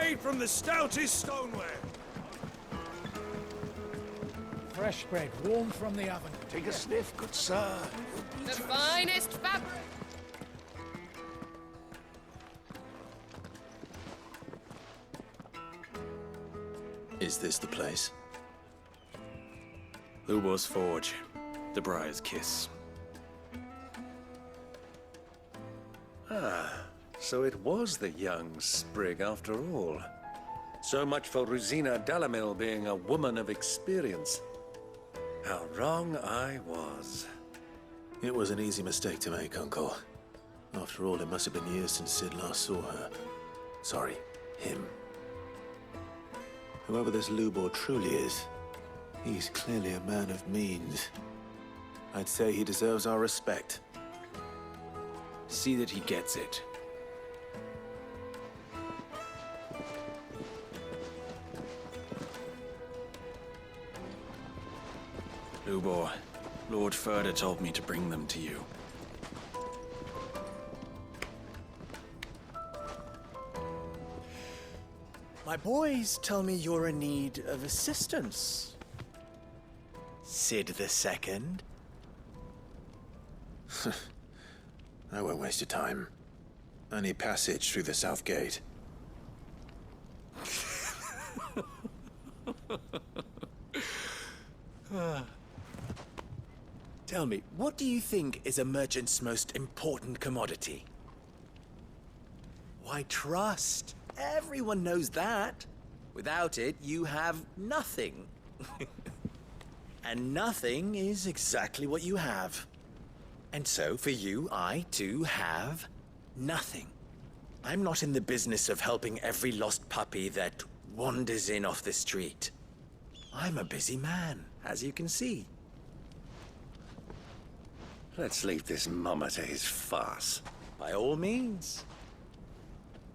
made from the stoutest stoneware. Fresh bread, warm from the oven. Take a sniff, good sir. The finest fabric. Is this the place? Lubor's Forge. The Briar's Kiss. So it was the young sprig after all. So much for Rosina Dalamil being a woman of experience. How wrong I was. It was an easy mistake to make, Uncle. After all, it must have been years since Sid last saw her. Sorry, him. Whoever this Lubor truly is, he's clearly a man of means. I'd say he deserves our respect. See that he gets it. Lubor, Lord Furder told me to bring them to you. My boys tell me you're in need of assistance. Sid the Second? I won't waste your time. I need passage through the south gate. Tell me, what do you think is a merchant's most important commodity? Why, trust. Everyone knows that. Without it, you have nothing. And nothing is exactly what you have. And so, for you, I, too, have nothing. I'm not in the business of helping every lost puppy that wanders in off the street. I'm a busy man, as you can see. Let's leave this mama to his farce. By all means.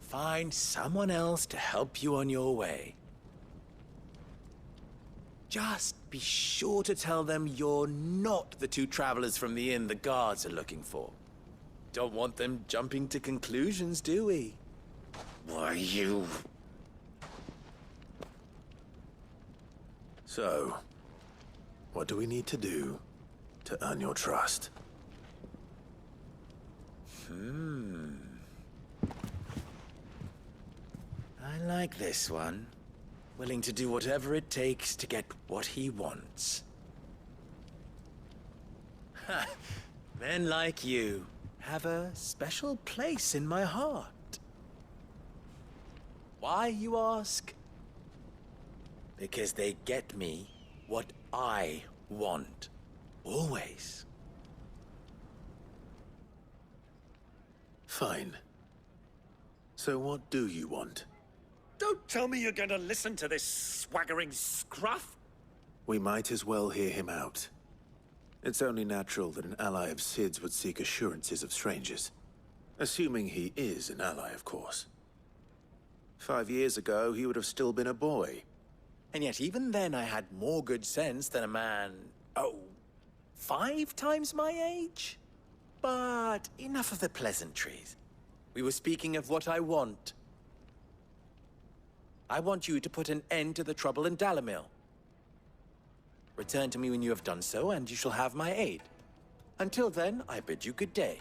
Find someone else to help you on your way. Just be sure to tell them you're not the two travelers from the inn the guards are looking for. Don't want them jumping to conclusions, do we? Why, you... So, what do we need to do to earn your trust? I like this one. Willing to do whatever it takes to get what he wants. Ha! Men like you have a special place in my heart. Why, you ask? Because they get me what I want. Always. Fine. So what do you want? Don't tell me you're going to listen to this swaggering scruff! We might as well hear him out. It's only natural that an ally of Sid's would seek assurances of strangers. Assuming he is an ally, of course. 5 years ago, he would have still been a boy. And yet even then I had more good sense than a man, 5 times my age? But enough of the pleasantries. We were speaking of what I want. I want you to put an end to the trouble in Dalamil. Return to me when you have done so, and you shall have my aid. Until then, I bid you good day.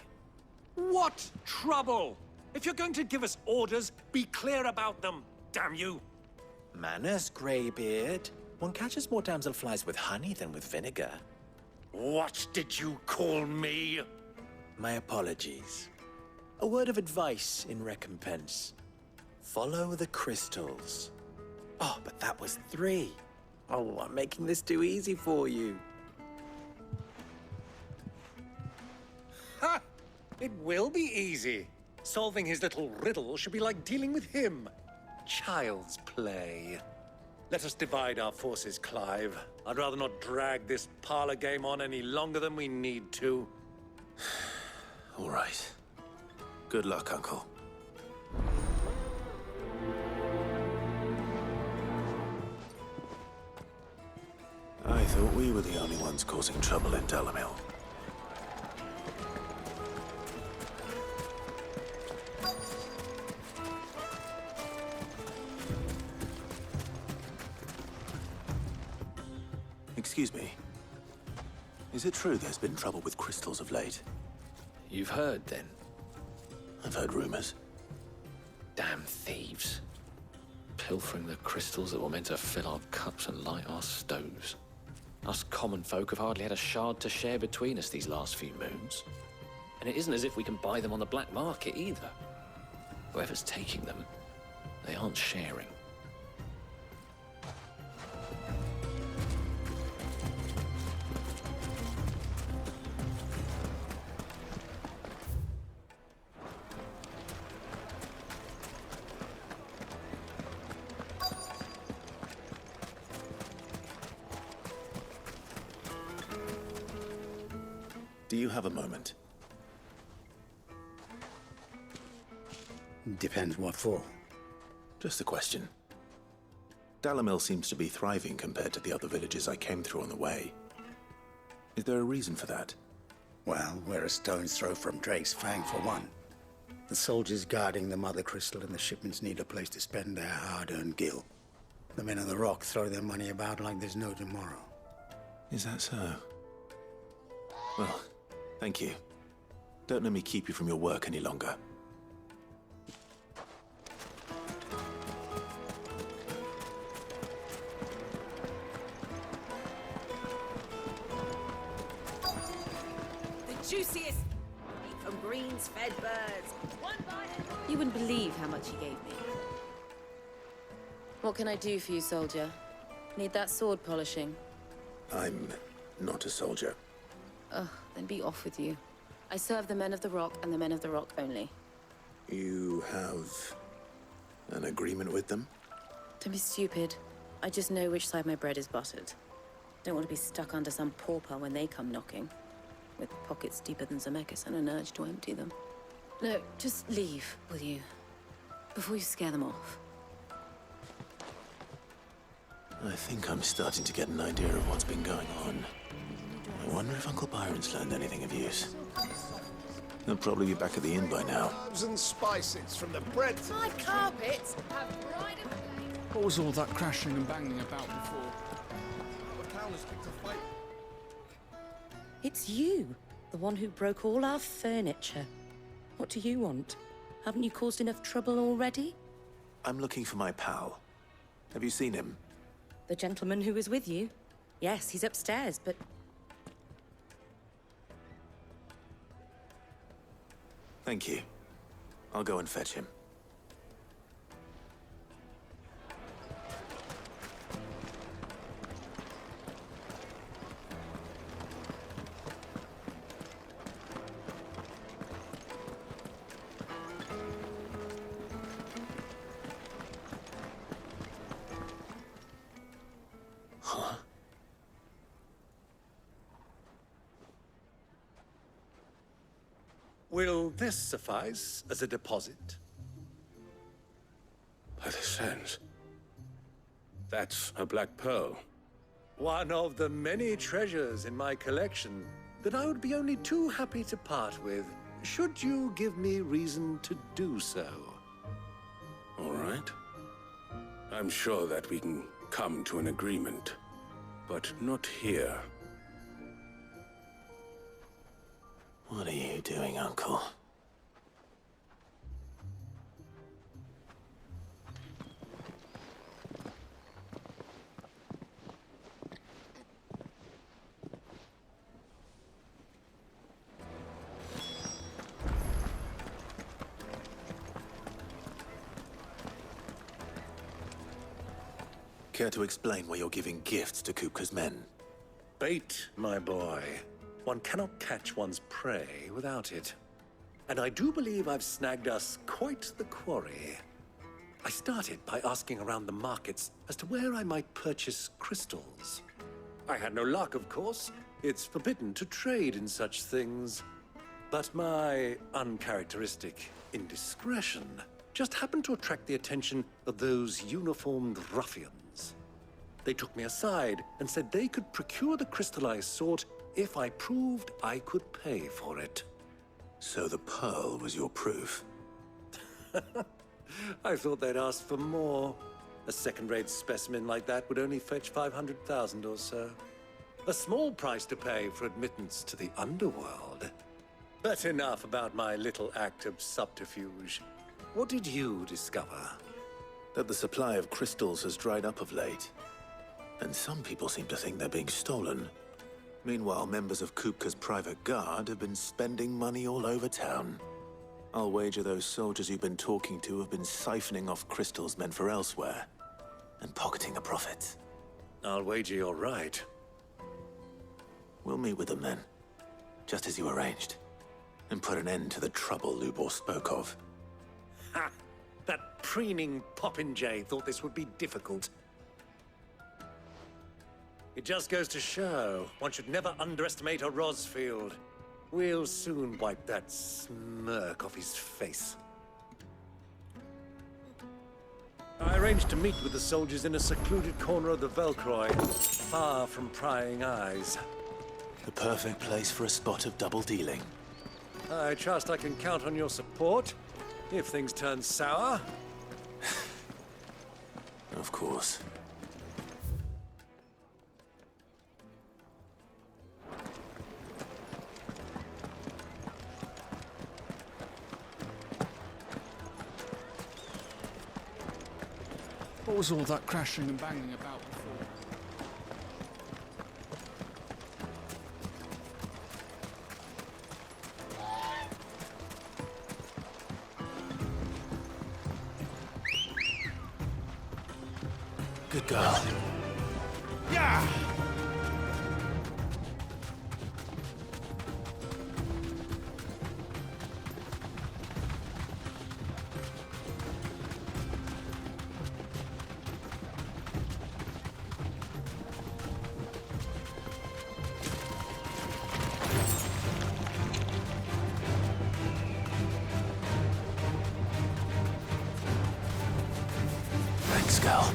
What trouble? If you're going to give us orders, be clear about them, damn you! Manners, Greybeard. One catches more damselflies with honey than with vinegar. What did you call me? My apologies. A word of advice in recompense. Follow the crystals. Oh, but that was 3. Oh, I'm making this too easy for you. Ha! It will be easy. Solving his little riddle should be like dealing with him. Child's play. Let us divide our forces, Clive. I'd rather not drag this parlor game on any longer than we need to. All right. Good luck, Uncle. I thought we were the only ones causing trouble in Dalamil. Excuse me. Is it true there's been trouble with crystals of late? You've heard, then? I've heard rumors. Damn thieves. Pilfering the crystals that were meant to fill our cups and light our stoves. Us common folk have hardly had a shard to share between us these last few moons. And it isn't as if we can buy them on the black market either. Whoever's taking them, they aren't sharing. Do you have a moment? Depends what for. Just a question. Dalamil seems to be thriving compared to the other villages I came through on the way. Is there a reason for that? Well, we're a stone's throw from Drake's Fang, for one. The soldiers guarding the Mother Crystal and the shipments need a place to spend their hard-earned gil. The men of the Rock throw their money about like there's no tomorrow. Is that so? Well, thank you. Don't let me keep you from your work any longer. The juiciest meat from greens fed birds. One bite. You wouldn't believe how much he gave me. What can I do for you, soldier? Need that sword polishing? I'm not a soldier. Ugh, then be off with you. I serve the men of the Rock and the men of the Rock only. You have an agreement with them? Don't be stupid. I just know which side my bread is buttered. Don't want to be stuck under some pauper when they come knocking. With pockets deeper than Zemeckis and an urge to empty them. No, just leave, will you? Before you scare them off. I think I'm starting to get an idea of what's been going on. I wonder if Uncle Byron's learned anything of use. He'll probably be back at the inn by now. Herbs and spices from the bread. My carpets have pride of place. What was all that crashing and banging about before? The town has kicked a fight. It's you, the one who broke all our furniture. What do you want? Haven't you caused enough trouble already? I'm looking for my pal. Have you seen him? The gentleman who was with you? Yes, he's upstairs, but... Thank you. I'll go and fetch him. Huh? Will this suffice as a deposit? By the sands. That's a black pearl. One of the many treasures in my collection that I would be only too happy to part with, should you give me reason to do so. All right. I'm sure that we can come to an agreement, but not here. What are you doing, Uncle? Care to explain why you're giving gifts to Kupka's men? Bait, my boy. One cannot catch one's prey without it. And I do believe I've snagged us quite the quarry. I started by asking around the markets as to where I might purchase crystals. I had no luck, of course. It's forbidden to trade in such things. But my uncharacteristic indiscretion just happened to attract the attention of those uniformed ruffians. They took me aside and said they could procure the crystal I sought if I proved I could pay for it. So the pearl was your proof? I thought they'd ask for more. A second-rate specimen like that would only fetch 500,000 or so. A small price to pay for admittance to the underworld. But enough about my little act of subterfuge. What did you discover? That the supply of crystals has dried up of late. And some people seem to think they're being stolen. Meanwhile, members of Kupka's private guard have been spending money all over town. I'll wager those soldiers you've been talking to have been siphoning off crystals meant for elsewhere, and pocketing the profits. I'll wager you're right. We'll meet with them then, just as you arranged, and put an end to the trouble Lubor spoke of. Ha! That preening popinjay thought this would be difficult. It just goes to show, one should never underestimate a Rosefield. We'll soon wipe that smirk off his face. I arranged to meet with the soldiers in a secluded corner of the Velcroy, far from prying eyes. The perfect place for a spot of double dealing. I trust I can count on your support, if things turn sour. Of course. What was all that crashing and banging about before? Good girl. Yeah! Thanks, girl.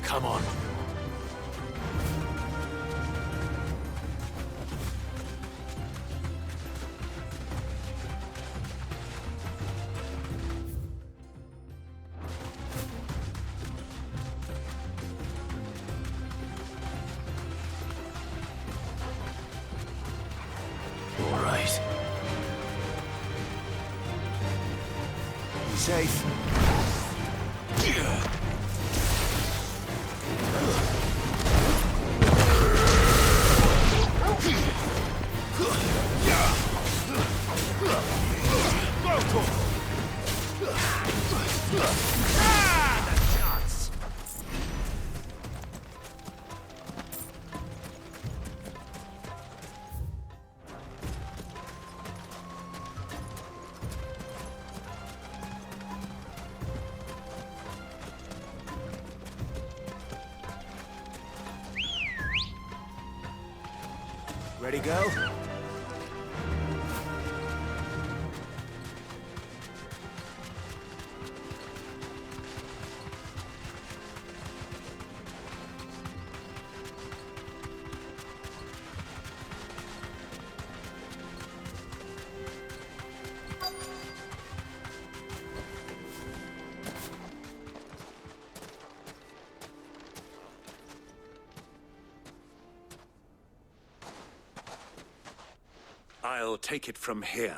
Come on. All right. Be safe. Ready, go? I'll take it from here.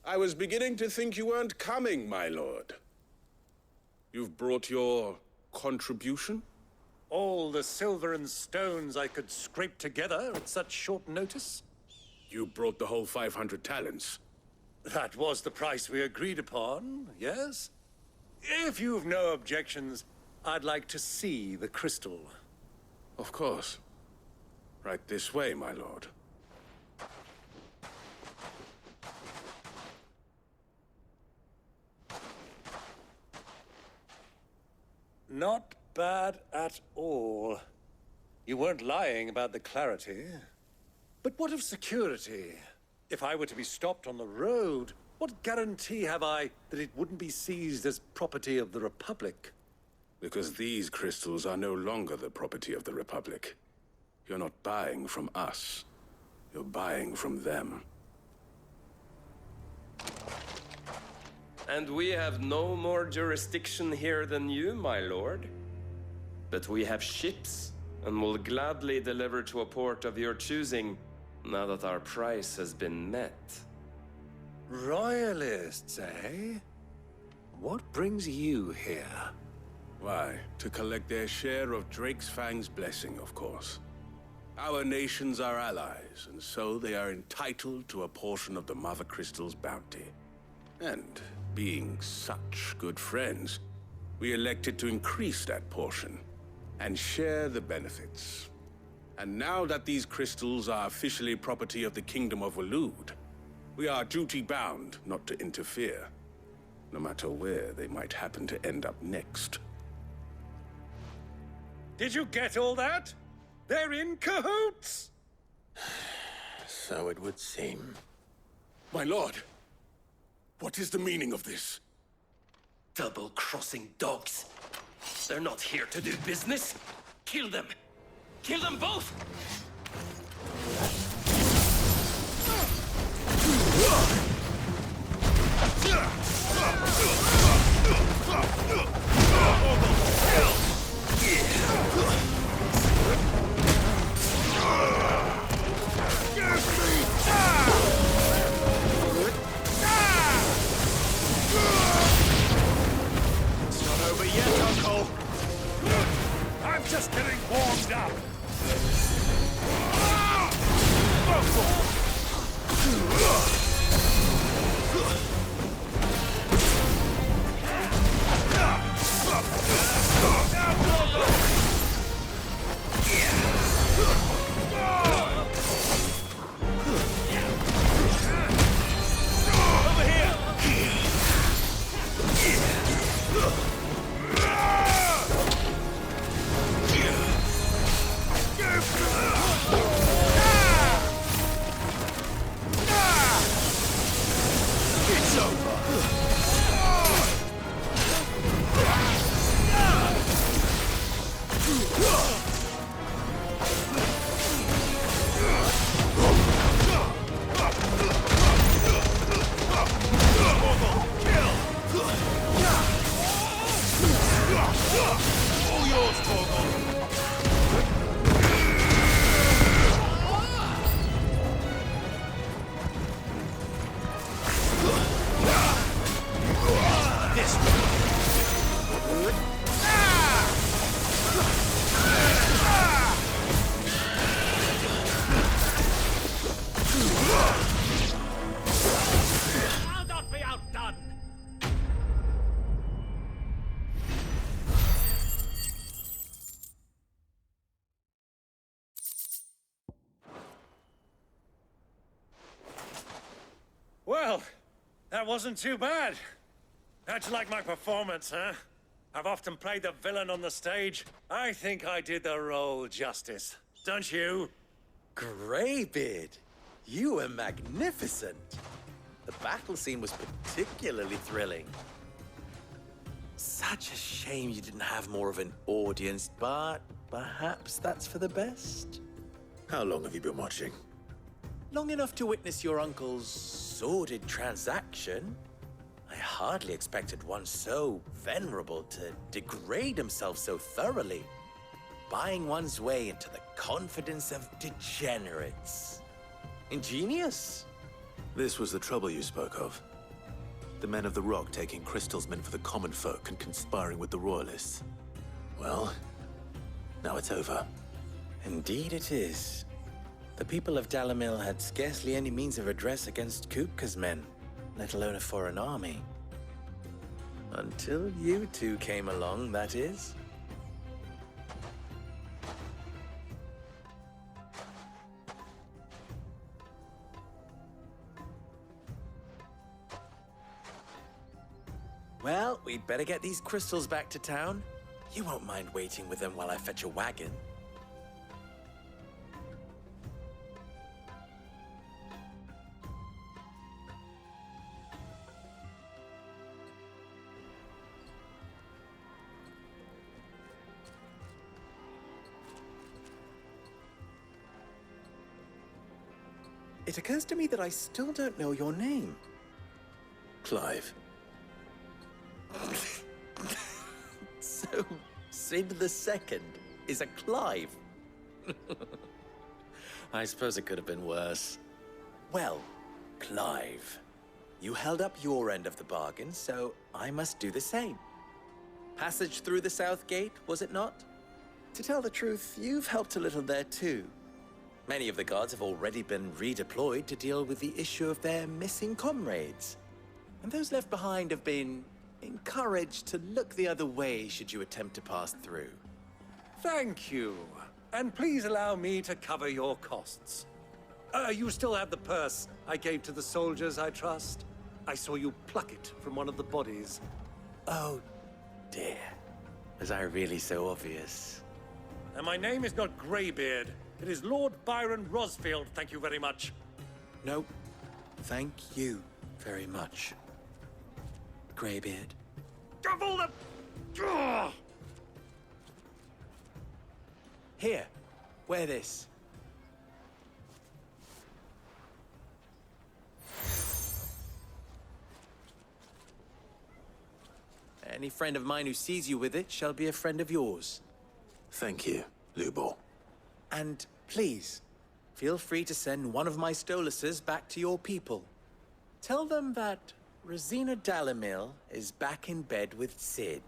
I was beginning to think you weren't coming, my lord. You've brought your contribution? All the silver and stones I could scrape together at such short notice? You brought the whole 500 talents. That was the price we agreed upon, yes? If you've no objections, I'd like to see the crystal. Of course. Right this way, my lord. Not bad at all. You weren't lying about the clarity. But what of security? If I were to be stopped on the road, what guarantee have I that it wouldn't be seized as property of the Republic? Because these crystals are no longer the property of the Republic. You're not buying from us. You're buying from them. And we have no more jurisdiction here than you, my lord. But we have ships, and will gladly deliver to a port of your choosing, now that our price has been met. Royalists, eh? What brings you here? Why, to collect their share of Drake's Fang's blessing, of course. Our nations are allies, and so they are entitled to a portion of the Mother Crystal's bounty. And, being such good friends, we elected to increase that portion and share the benefits. And now that these crystals are officially property of the Kingdom of Waloed, we are duty-bound not to interfere, no matter where they might happen to end up next. Did you get all that? They're in cahoots! So it would seem. My lord, what is the meaning of this? Double-crossing dogs. They're not here to do business. Kill them. Kill them both! It's not over yet, Uncle. I'm just getting warmed up! Well, that wasn't too bad. How'd you like my performance, huh? I've often played the villain on the stage. I think I did the role justice. Don't you? Greybeard, you were magnificent. The battle scene was particularly thrilling. Such a shame you didn't have more of an audience, but perhaps that's for the best. How long have you been watching? Long enough to witness your uncle's sordid transaction. I hardly expected one so venerable to degrade himself so thoroughly, buying one's way into the confidence of degenerates. Ingenious. This was the trouble you spoke of. The men of the Rock taking crystals meant for the common folk and conspiring with the Royalists. Well, now it's over. Indeed it is. The people of Dalamil had scarcely any means of redress against Kupka's men, let alone a foreign army. Until you two came along, that is. Well, we'd better get these crystals back to town. You won't mind waiting with them while I fetch a wagon. It occurs to me that I still don't know your name. Clive. So, Sid the Second is a Clive. I suppose it could have been worse. Well, Clive, you held up your end of the bargain, so I must do the same. Passage through the South Gate, was it not? To tell the truth, you've helped a little there too. Many of the guards have already been redeployed to deal with the issue of their missing comrades. And those left behind have been encouraged to look the other way should you attempt to pass through. Thank you. And please allow me to cover your costs. You still have the purse I gave to the soldiers, I trust? I saw you pluck it from one of the bodies. Oh, dear. Was I really so obvious? And my name is not Greybeard. It is Lord Byron Rosefield, thank you very much. No, thank you very much, Greybeard. Of all the... Ugh! Here, wear this. Any friend of mine who sees you with it shall be a friend of yours. Thank you, Lubor. And please, feel free to send one of my Stoluses back to your people. Tell them that Rosina Dalamil is back in bed with Sid.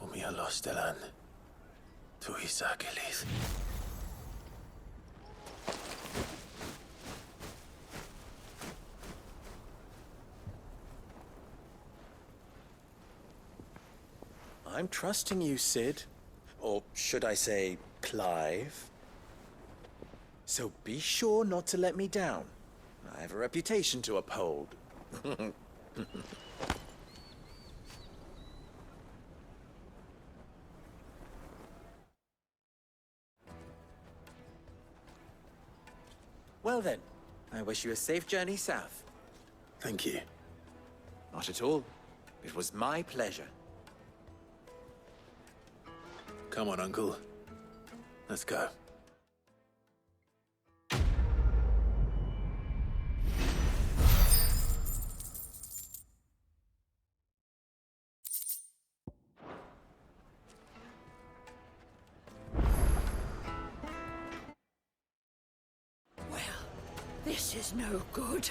Umia lostelan. Tu isakelis. I'm trusting you, Sid. Or should I say, Clive? So be sure not to let me down. I have a reputation to uphold. Well then, I wish you a safe journey south. Thank you. Not at all. It was my pleasure. Come on, Uncle. Let's go. Well, this is no good.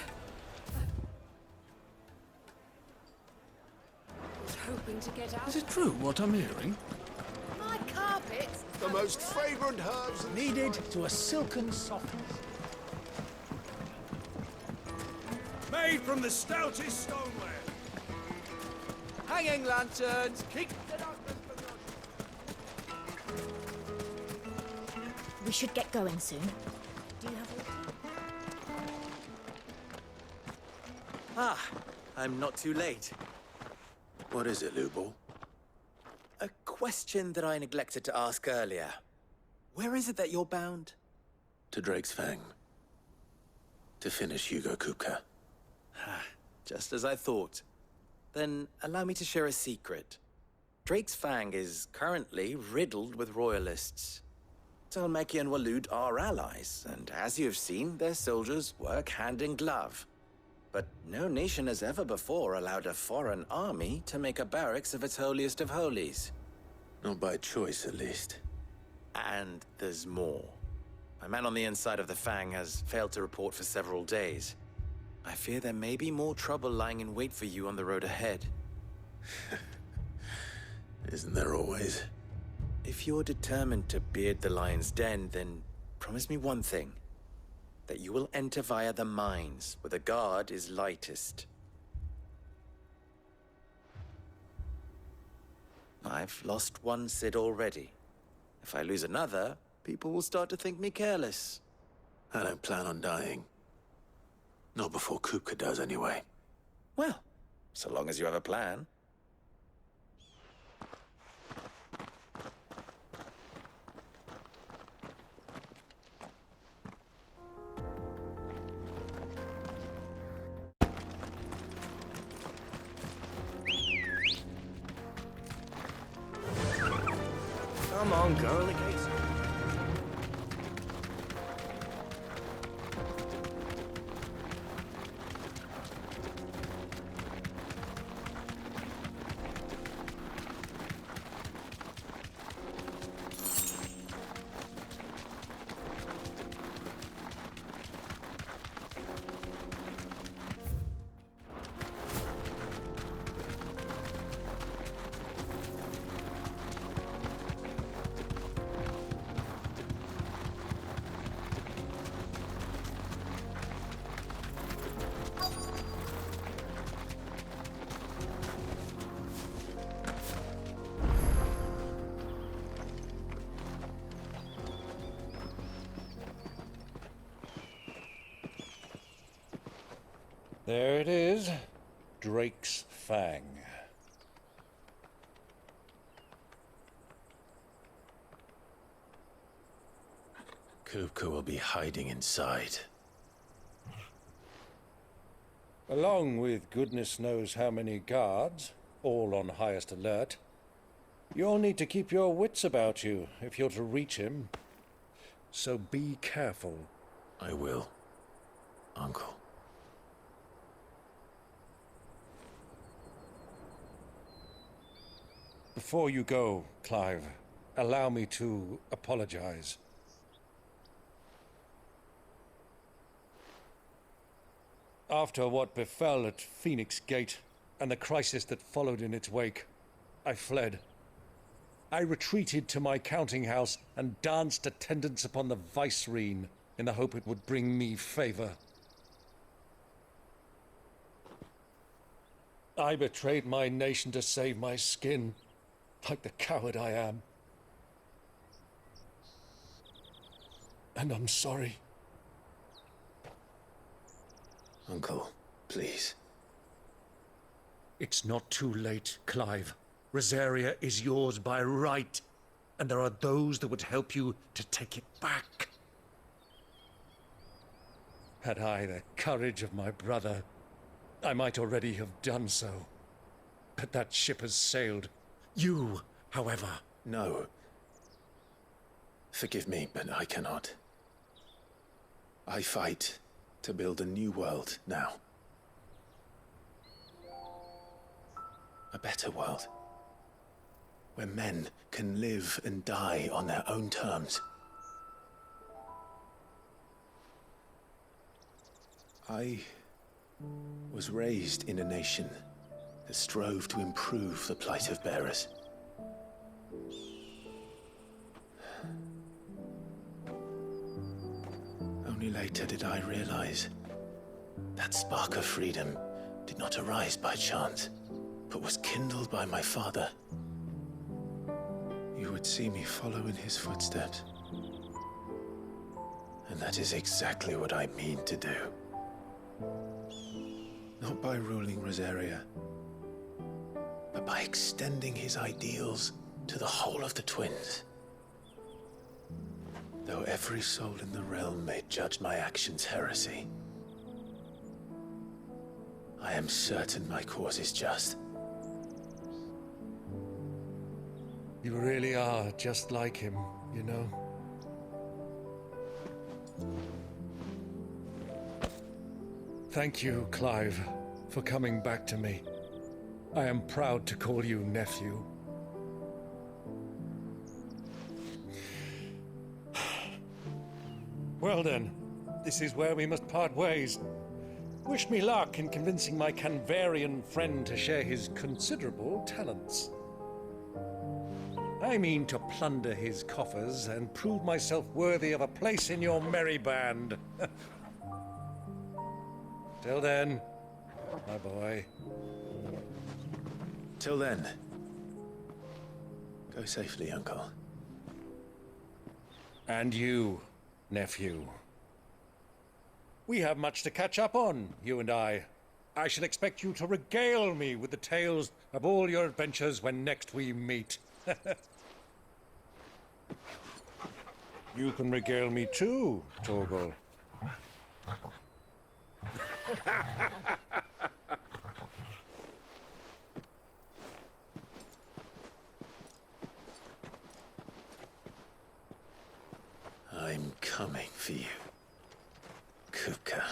I was hoping to get out. Is it true what I'm hearing? My carpets. The most fragrant herbs Needed to a silken softness. made from the stoutest stoneware. Hanging lanterns, keep the darkness We should get going soon. Do you have water? Ah, I'm not too late. What is it, Lubor? A question that I neglected to ask earlier. Where is it that you're bound? To Drake's Fang. To finish Hugo Kupka. Just as I thought. Then allow me to share a secret. Drake's Fang is currently riddled with royalists. Talmeki and Walud are allies, and as you have seen, their soldiers work hand in glove. But no nation has ever before allowed a foreign army to make a barracks of its holiest of holies. Not by choice, at least. And there's more. My man on the inside of the Fang has failed to report for several days. I fear there may be more trouble lying in wait for you on the road ahead. Isn't there always? If you're determined to beard the lion's den, then promise me one thing. That you will enter via the mines, where the guard is lightest. I've lost one Sid already. If I lose another, people will start to think me careless. I don't plan on dying. Not before Kupka does, anyway. Well, so long as you have a plan. Come on, girl, the gates. There it is. Drake's Fang. Kupka will be hiding inside. Along with goodness knows how many guards, all on highest alert. You'll need to keep your wits about you if you're to reach him. So be careful. I will, Uncle. Before you go, Clive, allow me to apologize. After what befell at Phoenix Gate and the crisis that followed in its wake, I fled. I retreated to my counting house and danced attendance upon the vicereine in the hope it would bring me favor. I betrayed my nation to save my skin, like the coward I am. And I'm sorry. Uncle, please. It's not too late, Clive. Rosaria is yours by right, and there are those that would help you to take it back. Had I the courage of my brother, I might already have done so. But that ship has sailed. You, however... No. Forgive me, but I cannot. I fight to build a new world now. A better world. Where men can live and die on their own terms. I was raised in a nation that strove to improve the plight of bearers. Only later did I realize that spark of freedom did not arise by chance, but was kindled by my father. You would see me follow in his footsteps. And that is exactly what I mean to do. Not by ruling Rosaria, but by extending his ideals to the whole of the twins. Though every soul in the realm may judge my actions heresy, I am certain my cause is just. You really are just like him, you know? Thank you, Clive, for coming back to me. I am proud to call you nephew. Well then, this is where we must part ways. Wish me luck in convincing my Canvarian friend to share his considerable talents. I mean to plunder his coffers and prove myself worthy of a place in your merry band. Till then, my boy. Till then, go safely, Uncle. And you, nephew. We have much to catch up on, you and I. I shall expect you to regale me with the tales of all your adventures when next we meet. You can regale me too, Torgal. I'm coming for you, Kupka.